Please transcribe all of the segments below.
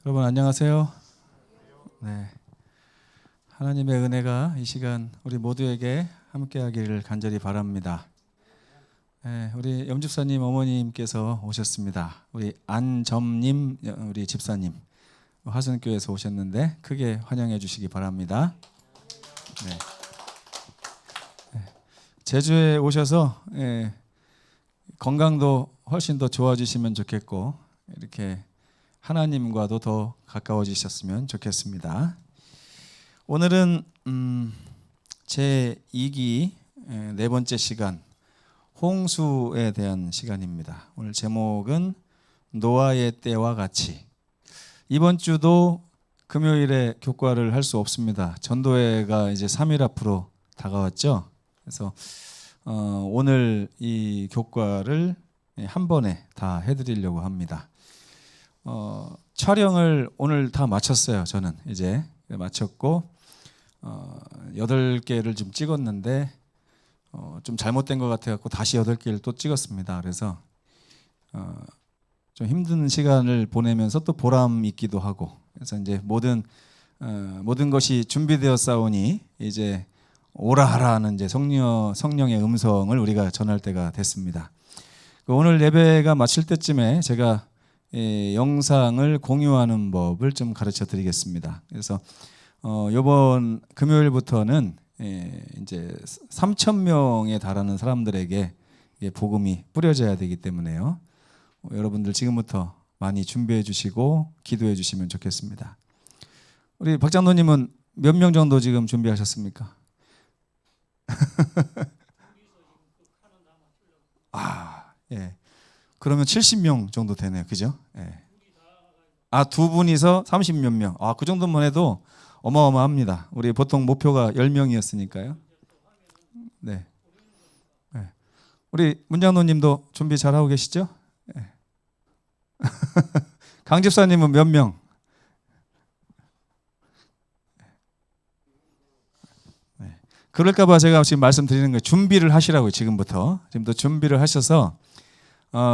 여러분 안녕하세요. 네, 하나님의 은혜가 이 시간 우리 모두에게 함께하기를 간절히 바랍니다. 네, 우리 염집사님 어머님께서 오셨습니다. 우리 안점님 우리 집사님 화순교에서 오셨는데 크게 환영해 주시기 바랍니다. 네. 네. 제주에 오셔서 건강도 훨씬 더 좋아지시면 좋겠고 이렇게 하나님과도 더 가까워지셨으면 좋겠습니다. 오늘은 제 2기 네 번째 시간 홍수에 대한 시간입니다. 오늘 제목은 노아의 때와 같이. 이번 주도 금요일에 교과를 할 수 없습니다. 전도회가 이제 3일 앞으로 다가왔죠. 그래서 오늘 이 교과를 한 번에 다 해드리려고 합니다. 촬영을 오늘 다 마쳤어요. 저는 이제 마쳤고 8개를 좀 찍었는데 좀 잘못된 것 같아서 다시 8개를 또 찍었습니다. 그래서 좀 힘든 시간을 보내면서 또 보람 있기도 하고 그래서 이제 모든 것이 준비되어 싸우니 이제 오라 하라는 이제 성령의 음성을 우리가 전할 때가 됐습니다. 오늘 예배가 마칠 때쯤에 제가 영상을 공유하는 법을 좀 가르쳐 드리겠습니다. 그래서 이번 금요일부터는 이제 3,000명에 달하는 사람들에게 복음이 뿌려져야 되기 때문에요. 여러분들 지금부터 많이 준비해 주시고 기도해 주시면 좋겠습니다. 우리 박 장로님은 몇 명 정도 지금 준비하셨습니까? 예. 그러면 70명 정도 되네요. 그죠? 예. 두 분이서 30몇 명. 그 정도만 해도 어마어마합니다. 우리 보통 목표가 10명이었으니까요. 네. 네. 우리 문장노님도 준비 잘하고 계시죠? 네. 강 집사님은 몇 명? 네. 그럴까봐 제가 지금 말씀드리는 거예요. 준비를 하시라고요. 지금부터 준비를 하셔서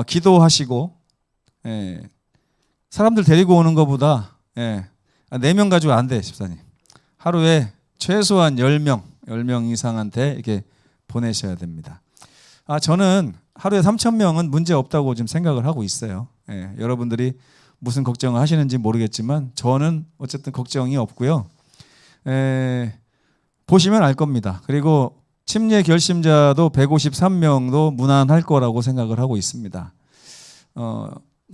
기도하시고 사람들 데리고 오는 것보다 4명 가지고 안 돼, 집사님. 하루에 최소한 10명 이상한테 이렇게 보내셔야 됩니다. 저는 하루에 3,000명은 문제 없다고 지금 생각을 하고 있어요. 여러분들이 무슨 걱정을 하시는지 모르겠지만 저는 어쨌든 걱정이 없고요. 보시면 알 겁니다. 그리고 침례 결심자도 153명도 무난할 거라고 생각을 하고 있습니다.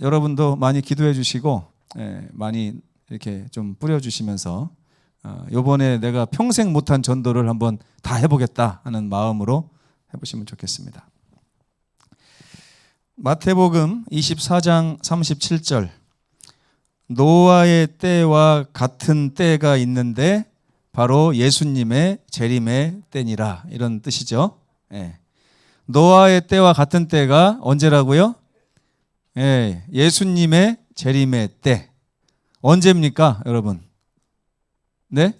여러분도 많이 기도해 주시고 많이 이렇게 좀 뿌려주시면서 이번에 내가 평생 못한 전도를 한번 다 해보겠다 하는 마음으로 해보시면 좋겠습니다. 마태복음 24장 37절 노아의 때와 같은 때가 있는데 바로 예수님의 재림의 때니라 이런 뜻이죠. 노아의 때와 같은 때가 언제라고요? 예수님의 재림의 때. 언제입니까, 여러분? 네?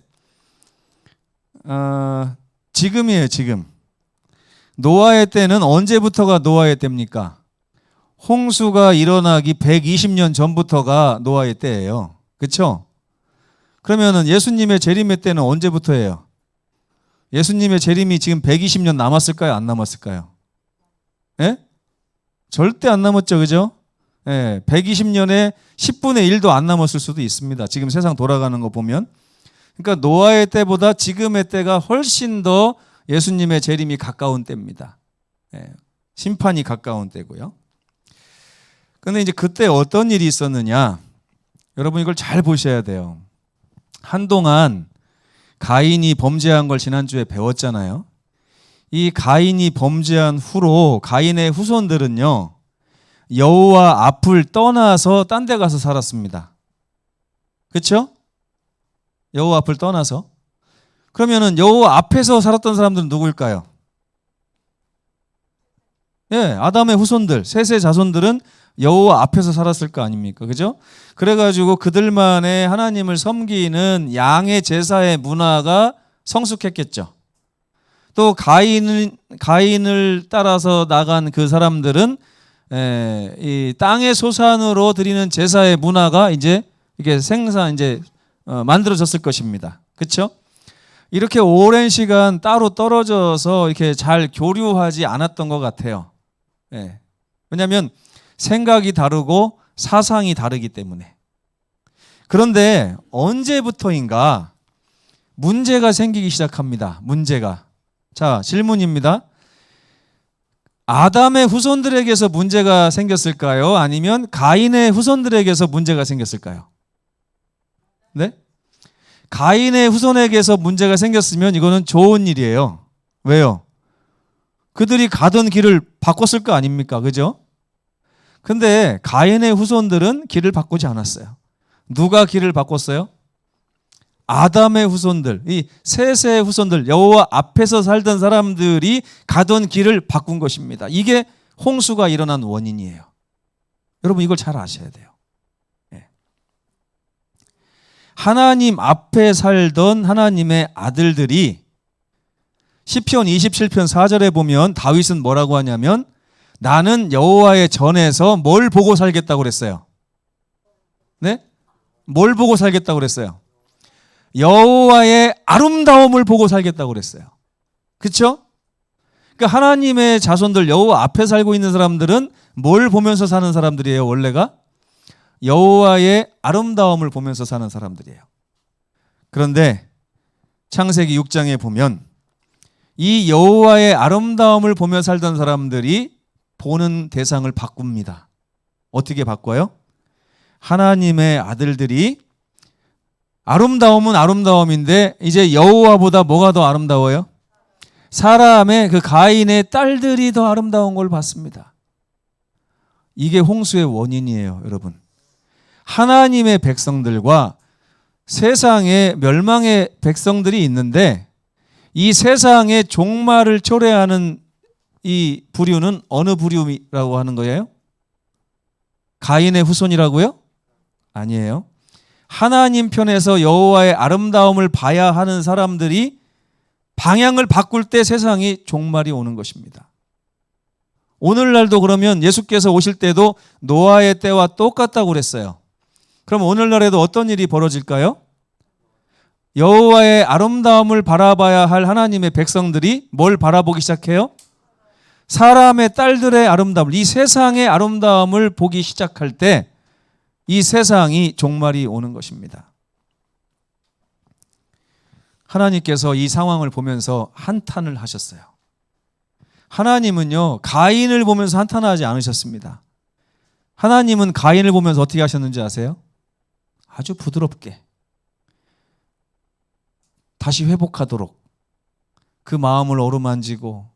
지금이에요, 지금. 노아의 때는 언제부터가 노아의 때입니까? 홍수가 일어나기 120년 전부터가 노아의 때예요. 그렇죠? 그러면은 예수님의 재림의 때는 언제부터예요? 예수님의 재림이 지금 120년 남았을까요? 안 남았을까요? 절대 안 남았죠. 그죠? 120년에 10분의 1도 안 남았을 수도 있습니다. 지금 세상 돌아가는 거 보면. 그러니까 노아의 때보다 지금의 때가 훨씬 더 예수님의 재림이 가까운 때입니다. 심판이 가까운 때고요. 그런데 이제 그때 어떤 일이 있었느냐? 여러분 이걸 잘 보셔야 돼요. 한동안 가인이 범죄한 걸 지난주에 배웠잖아요. 이 가인이 범죄한 후로 가인의 후손들은요. 여호와 앞을 떠나서 딴 데 가서 살았습니다. 그렇죠? 여호와 앞을 떠나서. 그러면은 여호와 앞에서 살았던 사람들은 누구일까요? 아담의 후손들, 셋의 자손들은 여호와 앞에서 살았을 거 아닙니까? 그죠? 그래가지고 그들만의 하나님을 섬기는 양의 제사의 문화가 성숙했겠죠. 또 가인을 따라서 나간 그 사람들은 이 땅의 소산으로 드리는 제사의 문화가 이제 이게 만들어졌을 것입니다. 그렇죠? 이렇게 오랜 시간 따로 떨어져서 이렇게 잘 교류하지 않았던 것 같아요. 예. 왜냐하면 생각이 다르고 사상이 다르기 때문에. 그런데 언제부터인가 문제가 생기기 시작합니다. 문제가. 자, 질문입니다. 아담의 후손들에게서 문제가 생겼을까요? 아니면 가인의 후손들에게서 문제가 생겼을까요? 네? 가인의 후손에게서 문제가 생겼으면 이거는 좋은 일이에요. 왜요? 그들이 가던 길을 바꿨을 거 아닙니까? 그죠? 근데 가인의 후손들은 길을 바꾸지 않았어요. 누가 길을 바꿨어요? 아담의 후손들, 이 셋의 후손들, 여호와 앞에서 살던 사람들이 가던 길을 바꾼 것입니다. 이게 홍수가 일어난 원인이에요. 여러분 이걸 잘 아셔야 돼요. 예. 하나님 앞에 살던 하나님의 아들들이 시편 27편 4절에 보면 다윗은 뭐라고 하냐면 나는 여호와의 전에서 뭘 보고 살겠다고 그랬어요? 네? 뭘 보고 살겠다고 그랬어요? 여호와의 아름다움을 보고 살겠다고 그랬어요. 그렇죠? 그러니까 하나님의 자손들 여호와 앞에 살고 있는 사람들은 뭘 보면서 사는 사람들이에요? 원래가 여호와의 아름다움을 보면서 사는 사람들이에요. 그런데 창세기 6장에 보면 이 여호와의 아름다움을 보며 살던 사람들이 보는 대상을 바꿉니다. 어떻게 바꿔요? 하나님의 아들들이 아름다움은 아름다움인데 이제 여호와보다 뭐가 더 아름다워요? 사람의 그 가인의 딸들이 더 아름다운 걸 봤습니다. 이게 홍수의 원인이에요, 여러분. 하나님의 백성들과 세상의 멸망의 백성들이 있는데 이 세상의 종말을 초래하는 이 부류는 어느 부류라고 하는 거예요? 가인의 후손이라고요? 아니에요. 하나님 편에서 여호와의 아름다움을 봐야 하는 사람들이 방향을 바꿀 때 세상이 종말이 오는 것입니다. 오늘날도 그러면 예수께서 오실 때도 노아의 때와 똑같다고 그랬어요. 그럼 오늘날에도 어떤 일이 벌어질까요? 여호와의 아름다움을 바라봐야 할 하나님의 백성들이 뭘 바라보기 시작해요? 사람의 딸들의 아름다움을, 이 세상의 아름다움을 보기 시작할 때 이 세상이 종말이 오는 것입니다. 하나님께서 이 상황을 보면서 한탄을 하셨어요. 하나님은요, 가인을 보면서 한탄하지 않으셨습니다. 하나님은 가인을 보면서 어떻게 하셨는지 아세요? 아주 부드럽게 다시 회복하도록 그 마음을 어루만지고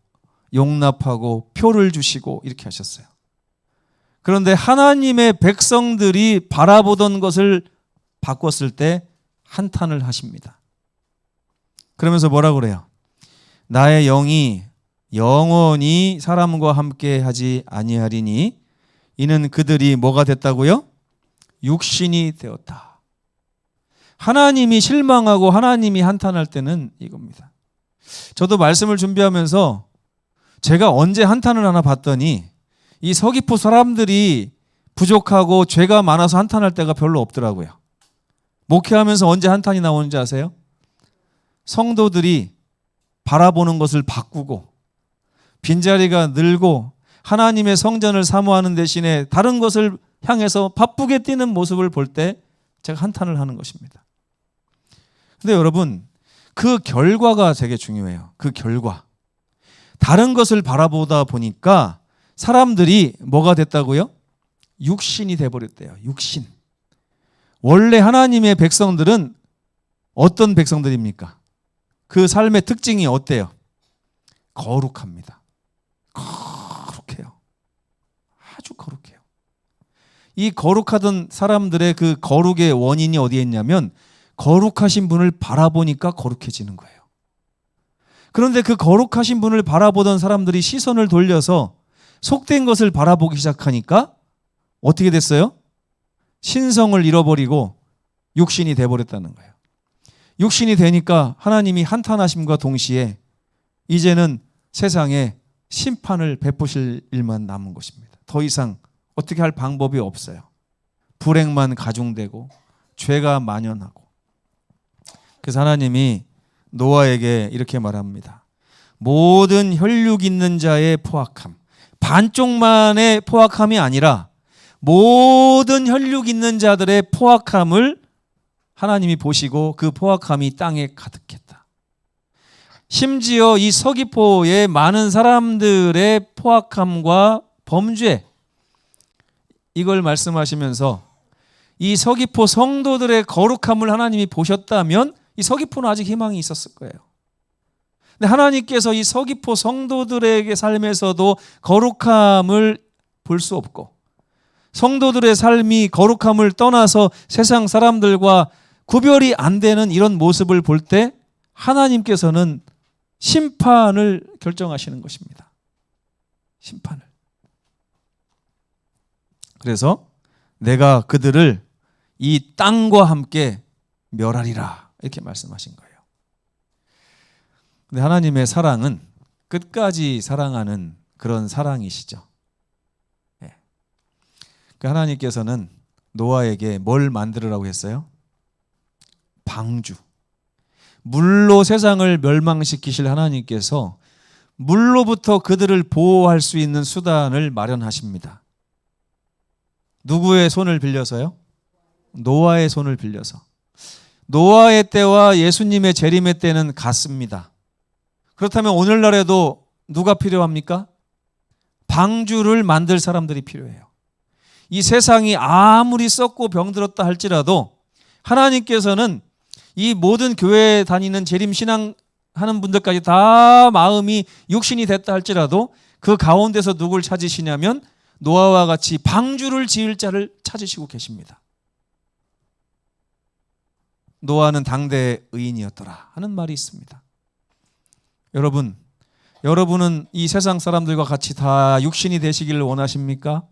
용납하고 표를 주시고 이렇게 하셨어요. 그런데 하나님의 백성들이 바라보던 것을 바꿨을 때 한탄을 하십니다. 그러면서 뭐라고 그래요? 나의 영이 영원히 사람과 함께 하지 아니하리니 이는 그들이 뭐가 됐다고요? 육신이 되었다. 하나님이 실망하고 하나님이 한탄할 때는 이겁니다. 저도 말씀을 준비하면서 제가 언제 한탄을 하나 봤더니 이 서귀포 사람들이 부족하고 죄가 많아서 한탄할 때가 별로 없더라고요. 목회하면서 언제 한탄이 나오는지 아세요? 성도들이 바라보는 것을 바꾸고 빈자리가 늘고 하나님의 성전을 사모하는 대신에 다른 것을 향해서 바쁘게 뛰는 모습을 볼 때 제가 한탄을 하는 것입니다. 근데 여러분, 그 결과가 되게 중요해요. 그 결과. 다른 것을 바라보다 보니까 사람들이 뭐가 됐다고요? 육신이 돼버렸대요. 육신. 원래 하나님의 백성들은 어떤 백성들입니까? 그 삶의 특징이 어때요? 거룩합니다. 거룩해요. 아주 거룩해요. 이 거룩하던 사람들의 그 거룩의 원인이 어디에 있냐면 거룩하신 분을 바라보니까 거룩해지는 거예요. 그런데 그 거룩하신 분을 바라보던 사람들이 시선을 돌려서 속된 것을 바라보기 시작하니까 어떻게 됐어요? 신성을 잃어버리고 육신이 돼버렸다는 거예요. 육신이 되니까 하나님이 한탄하심과 동시에 이제는 세상에 심판을 베푸실 일만 남은 것입니다. 더 이상 어떻게 할 방법이 없어요. 불행만 가중되고 죄가 만연하고. 그래서 하나님이 노아에게 이렇게 말합니다. 모든 혈육 있는 자의 포악함, 반쪽만의 포악함이 아니라 모든 혈육 있는 자들의 포악함을 하나님이 보시고 그 포악함이 땅에 가득했다. 심지어 이 서귀포의 많은 사람들의 포악함과 범죄, 이걸 말씀하시면서 이 서귀포 성도들의 거룩함을 하나님이 보셨다면 이 서귀포는 아직 희망이 있었을 거예요. 근데 하나님께서 이 서귀포 성도들에게 삶에서도 거룩함을 볼 수 없고, 성도들의 삶이 거룩함을 떠나서 세상 사람들과 구별이 안 되는 이런 모습을 볼 때 하나님께서는 심판을 결정하시는 것입니다. 심판을. 그래서 내가 그들을 이 땅과 함께 멸하리라, 이렇게 말씀하신 거예요. 근데 하나님의 사랑은 끝까지 사랑하는 그런 사랑이시죠. 네. 하나님께서는 노아에게 뭘 만들으라고 했어요? 방주. 물로 세상을 멸망시키실 하나님께서 물로부터 그들을 보호할 수 있는 수단을 마련하십니다. 누구의 손을 빌려서요? 노아의 손을 빌려서. 노아의 때와 예수님의 재림의 때는 같습니다. 그렇다면 오늘날에도 누가 필요합니까? 방주를 만들 사람들이 필요해요. 이 세상이 아무리 썩고 병들었다 할지라도 하나님께서는 이 모든 교회에 다니는 재림신앙 하는 분들까지 다 마음이 육신이 됐다 할지라도 그 가운데서 누굴 찾으시냐면 노아와 같이 방주를 지을 자를 찾으시고 계십니다. 노아는 당대의 의인이었더라 하는 말이 있습니다. 여러분은 이 세상 사람들과 같이 다 육신이 되시기를 원하십니까?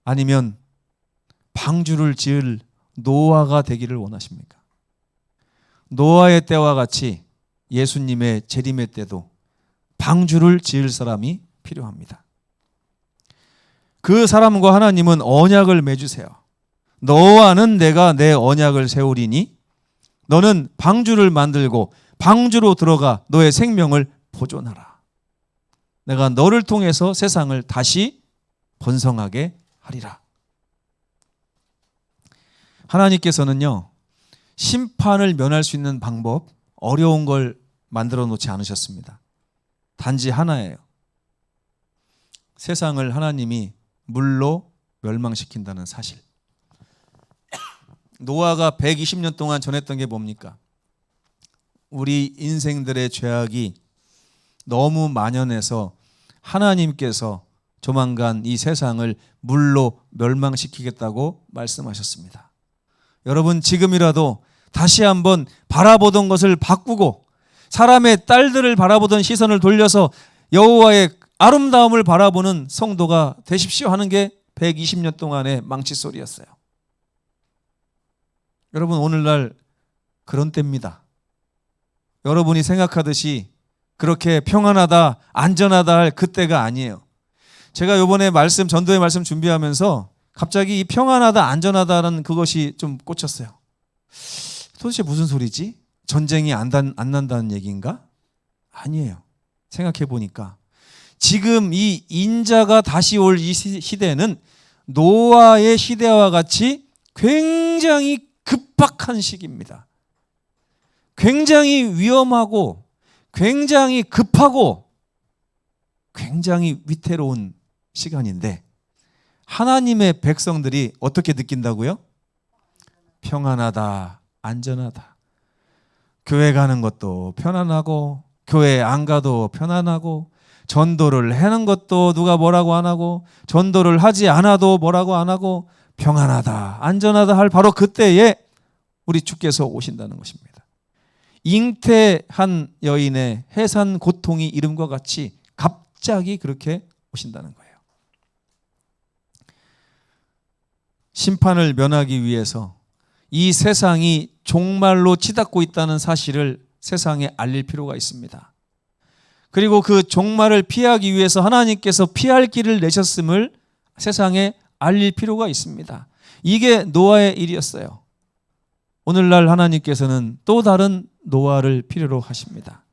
아니면 방주를 지을 노아가 되기를 원하십니까? 노아의 때와 같이 예수님의 재림의 때도 방주를 지을 사람이 필요합니다. 그 사람과 하나님은 언약을 맺으세요. 너와는 내가 내 언약을 세우리니 너는 방주를 만들고 방주로 들어가 너의 생명을 보존하라. 내가 너를 통해서 세상을 다시 번성하게 하리라. 하나님께서는요, 심판을 면할 수 있는 방법, 어려운 걸 만들어 놓지 않으셨습니다. 단지 하나예요. 세상을 하나님이 물로 멸망시킨다는 사실. 노아가 120년 동안 전했던 게 뭡니까? 우리 인생들의 죄악이 너무 만연해서 하나님께서 조만간 이 세상을 물로 멸망시키겠다고 말씀하셨습니다. 여러분, 지금이라도 다시 한번 바라보던 것을 바꾸고 사람의 딸들을 바라보던 시선을 돌려서 여호와의 아름다움을 바라보는 성도가 되십시오 하는 게 120년 동안의 망치소리였어요. 여러분, 오늘날 그런 때입니다. 여러분이 생각하듯이 그렇게 평안하다, 안전하다 할 그때가 아니에요. 제가 이번에 전도의 말씀 준비하면서 갑자기 이 평안하다, 안전하다는 그것이 좀 꽂혔어요. 도대체 무슨 소리지? 전쟁이 안 난다는 얘기인가? 아니에요. 생각해 보니까 지금 이 인자가 다시 올 이 시대는 노아의 시대와 같이 굉장히 급박한 시기입니다. 굉장히 위험하고 굉장히 급하고 굉장히 위태로운 시간인데 하나님의 백성들이 어떻게 느낀다고요? 평안하다, 안전하다. 교회 가는 것도 편안하고 교회 안 가도 편안하고 전도를 하는 것도 누가 뭐라고 안 하고 전도를 하지 않아도 뭐라고 안 하고 평안하다, 안전하다 할 바로 그때에 우리 주께서 오신다는 것입니다. 잉태한 여인의 해산 고통이 이름과 같이 갑자기 그렇게 오신다는 거예요. 심판을 면하기 위해서 이 세상이 종말로 치닫고 있다는 사실을 세상에 알릴 필요가 있습니다. 그리고 그 종말을 피하기 위해서 하나님께서 피할 길을 내셨음을 세상에 알릴 필요가 있습니다. 이게 노아의 일이었어요. 오늘날 하나님께서는 또 다른 노아를 필요로 하십니다.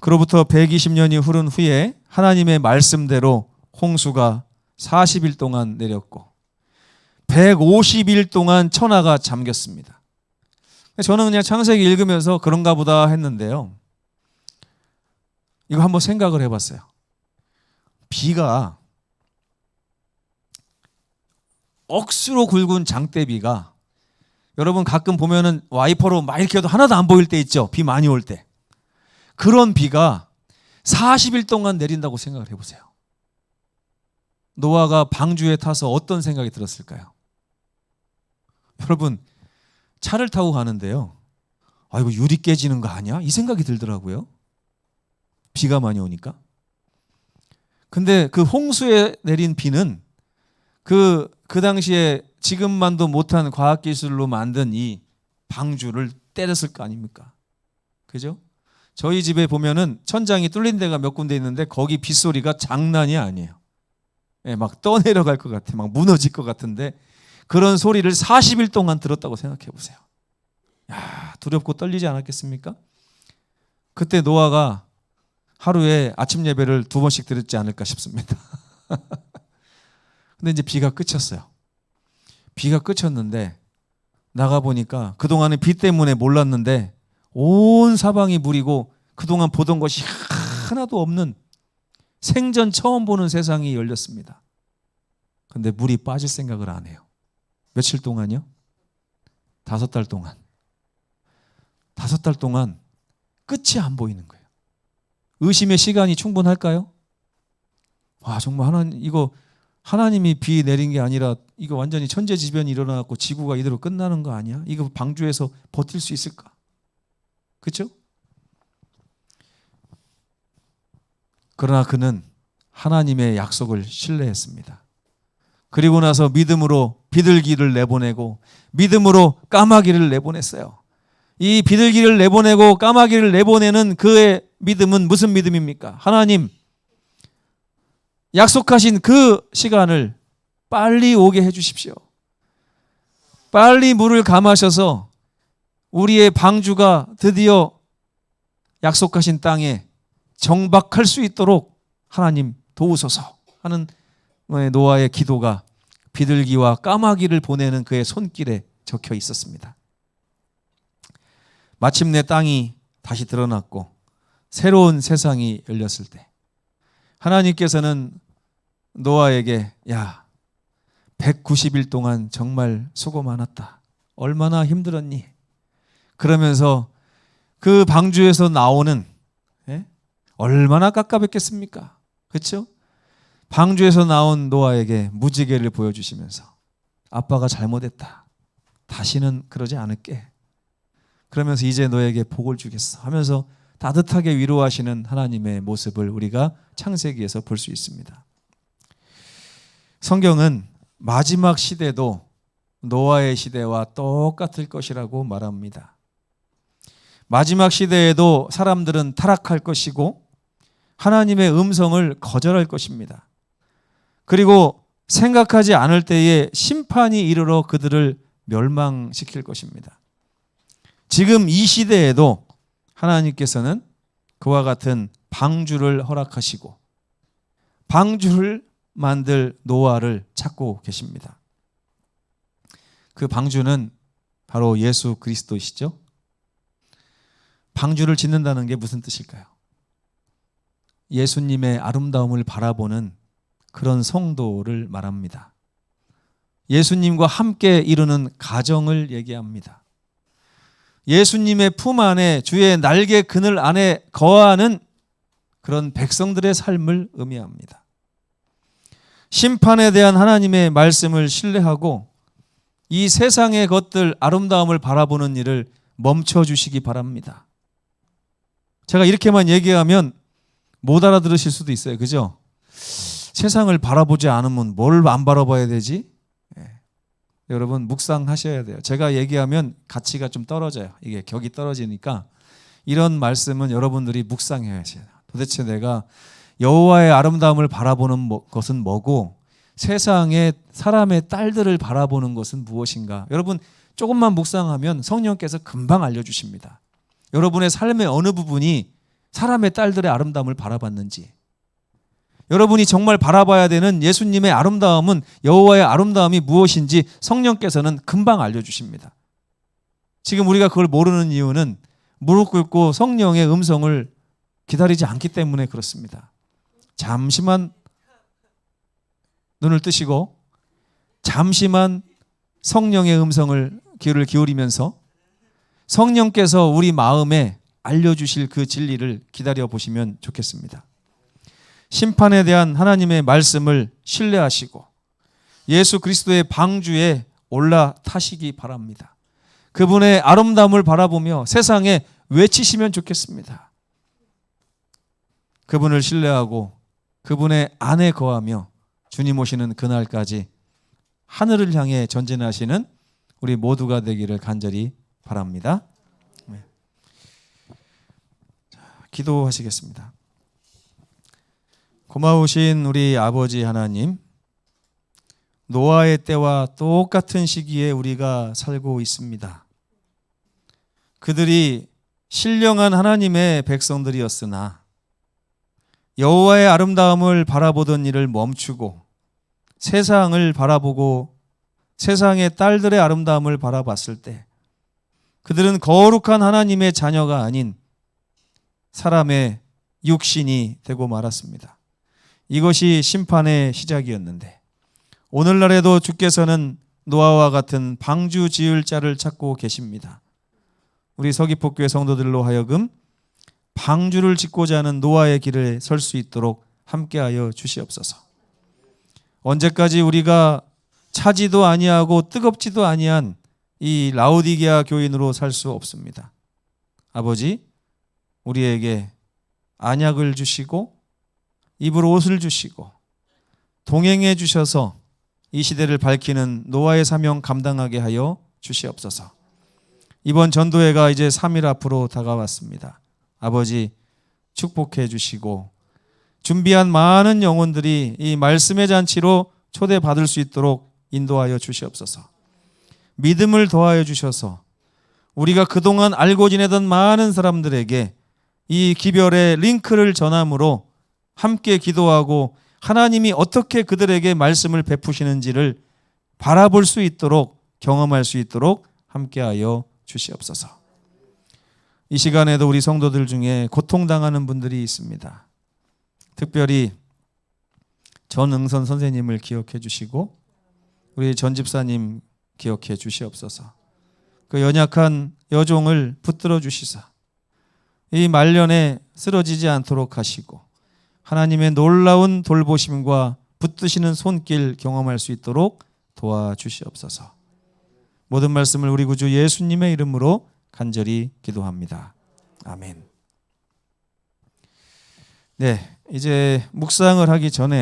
그로부터 120년이 흐른 후에 하나님의 말씀대로 홍수가 40일 동안 내렸고 150일 동안 천하가 잠겼습니다. 저는 그냥 창세기 읽으면서 그런가 보다 했는데요. 이거 한번 생각을 해봤어요. 비가 억수로 굵은 장대비가 여러분 가끔 보면은 와이퍼로 막 이렇게 해도 하나도 안 보일 때 있죠. 비 많이 올 때. 그런 비가 40일 동안 내린다고 생각을 해보세요. 노아가 방주에 타서 어떤 생각이 들었을까요? 여러분 차를 타고 가는데요. 아 이거 유리 깨지는 거 아니야? 이 생각이 들더라고요. 비가 많이 오니까. 근데 그 홍수에 내린 비는 그 당시에 지금만도 못한 과학기술로 만든 이 방주를 때렸을 거 아닙니까? 그죠? 저희 집에 보면은 천장이 뚫린 데가 몇 군데 있는데 거기 빗소리가 장난이 아니에요. 예, 막 떠내려갈 것 같아. 막 무너질 것 같은데 그런 소리를 40일 동안 들었다고 생각해 보세요. 야, 두렵고 떨리지 않았겠습니까? 그때 노아가 하루에 아침 예배를 2번씩 드렸지 않을까 싶습니다. 근데 이제 비가 그쳤어요. 비가 그쳤는데 나가보니까 그동안은 비 때문에 몰랐는데 온 사방이 물이고 그동안 보던 것이 하나도 없는 생전 처음 보는 세상이 열렸습니다. 근데 물이 빠질 생각을 안 해요. 며칠 동안요? 5달 동안. 5달 동안 끝이 안 보이는 거예요. 의심의 시간이 충분할까요? 와 정말 이거 하나님이 비 내린 게 아니라 이거 완전히 천재지변이 일어나고 지구가 이대로 끝나는 거 아니야? 이거 방주에서 버틸 수 있을까? 그렇죠? 그러나 그는 하나님의 약속을 신뢰했습니다. 그리고 나서 믿음으로 비둘기를 내보내고 믿음으로 까마귀를 내보냈어요. 이 비둘기를 내보내고 까마귀를 내보내는 그의 믿음은 무슨 믿음입니까? 하나님 약속하신 그 시간을 빨리 오게 해주십시오. 빨리 물을 감아셔서 우리의 방주가 드디어 약속하신 땅에 정박할 수 있도록 하나님 도우소서 하는 노아의 기도가 비둘기와 까마귀를 보내는 그의 손길에 적혀 있었습니다. 마침내 땅이 다시 드러났고 새로운 세상이 열렸을 때 하나님께서는 노아에게 야 190일 동안 정말 수고 많았다. 얼마나 힘들었니? 그러면서 그 방주에서 나오는 얼마나 깝깝했겠습니까? 그렇죠? 방주에서 나온 노아에게 무지개를 보여주시면서 아빠가 잘못했다. 다시는 그러지 않을게. 그러면서 이제 너에게 복을 주겠어 하면서 따뜻하게 위로하시는 하나님의 모습을 우리가 창세기에서 볼 수 있습니다. 성경은 마지막 시대도 노아의 시대와 똑같을 것이라고 말합니다. 마지막 시대에도 사람들은 타락할 것이고 하나님의 음성을 거절할 것입니다. 그리고 생각하지 않을 때에 심판이 이르러 그들을 멸망시킬 것입니다. 지금 이 시대에도 하나님께서는 그와 같은 방주를 허락하시고 방주를 만들 노아를 찾고 계십니다. 그 방주는 바로 예수 그리스도시죠. 방주를 짓는다는 게 무슨 뜻일까요? 예수님의 아름다움을 바라보는 그런 성도를 말합니다. 예수님과 함께 이루는 가정을 얘기합니다. 예수님의 품 안에 주의 날개 그늘 안에 거하는 그런 백성들의 삶을 의미합니다. 심판에 대한 하나님의 말씀을 신뢰하고 이 세상의 것들 아름다움을 바라보는 일을 멈춰주시기 바랍니다. 제가 이렇게만 얘기하면 못 알아들으실 수도 있어요. 그죠? 세상을 바라보지 않으면 뭘 안 바라봐야 되지? 여러분 묵상하셔야 돼요. 제가 얘기하면 가치가 좀 떨어져요. 이게 격이 떨어지니까 이런 말씀은 여러분들이 묵상해야 하셔야 돼요. 도대체 내가 여호와의 아름다움을 바라보는 것은 뭐고 세상의 사람의 딸들을 바라보는 것은 무엇인가? 여러분 조금만 묵상하면 성령께서 금방 알려주십니다. 여러분의 삶의 어느 부분이 사람의 딸들의 아름다움을 바라봤는지, 여러분이 정말 바라봐야 되는 예수님의 아름다움은, 여호와의 아름다움이 무엇인지 성령께서는 금방 알려주십니다. 지금 우리가 그걸 모르는 이유는 무릎 꿇고 성령의 음성을 기다리지 않기 때문에 그렇습니다. 잠시만 눈을 뜨시고 잠시만 성령의 음성을 귀를 기울이면서 성령께서 우리 마음에 알려주실 그 진리를 기다려 보시면 좋겠습니다. 심판에 대한 하나님의 말씀을 신뢰하시고 예수 그리스도의 방주에 올라타시기 바랍니다. 그분의 아름다움을 바라보며 세상에 외치시면 좋겠습니다. 그분을 신뢰하고 그분의 안에 거하며 주님 오시는 그날까지 하늘을 향해 전진하시는 우리 모두가 되기를 간절히 바랍니다. 네. 자, 기도하시겠습니다. 고마우신 우리 아버지 하나님, 노아의 때와 똑같은 시기에 우리가 살고 있습니다. 그들이 신령한 하나님의 백성들이었으나 여호와의 아름다움을 바라보던 일을 멈추고 세상을 바라보고 세상의 딸들의 아름다움을 바라봤을 때 그들은 거룩한 하나님의 자녀가 아닌 사람의 육신이 되고 말았습니다. 이것이 심판의 시작이었는데 오늘날에도 주께서는 노아와 같은 방주 지을 자를 찾고 계십니다. 우리 서귀포교회 성도들로 하여금 방주를 짓고자 하는 노아의 길에 설 수 있도록 함께하여 주시옵소서. 언제까지 우리가 차지도 아니하고 뜨겁지도 아니한 이 라오디게아 교인으로 살 수 없습니다. 아버지, 우리에게 안약을 주시고 입을 옷을 주시고 동행해 주셔서 이 시대를 밝히는 노아의 사명 감당하게 하여 주시옵소서. 이번 전도회가 이제 3일 앞으로 다가왔습니다. 아버지, 축복해 주시고 준비한 많은 영혼들이 이 말씀의 잔치로 초대받을 수 있도록 인도하여 주시옵소서. 믿음을 더하여 주셔서 우리가 그동안 알고 지내던 많은 사람들에게 이 기별의 링크를 전함으로 함께 기도하고 하나님이 어떻게 그들에게 말씀을 베푸시는지를 바라볼 수 있도록, 경험할 수 있도록 함께하여 주시옵소서. 이 시간에도 우리 성도들 중에 고통당하는 분들이 있습니다. 특별히 전응선 선생님을 기억해 주시고 우리 전 집사님 기억해 주시옵소서. 그 연약한 여종을 붙들어 주시사 이 말년에 쓰러지지 않도록 하시고 하나님의 놀라운 돌보심과 붙드시는 손길 경험할 수 있도록 도와주시옵소서. 모든 말씀을 우리 구주 예수님의 이름으로 간절히 기도합니다. 아멘. 네, 이제 묵상을 하기 전에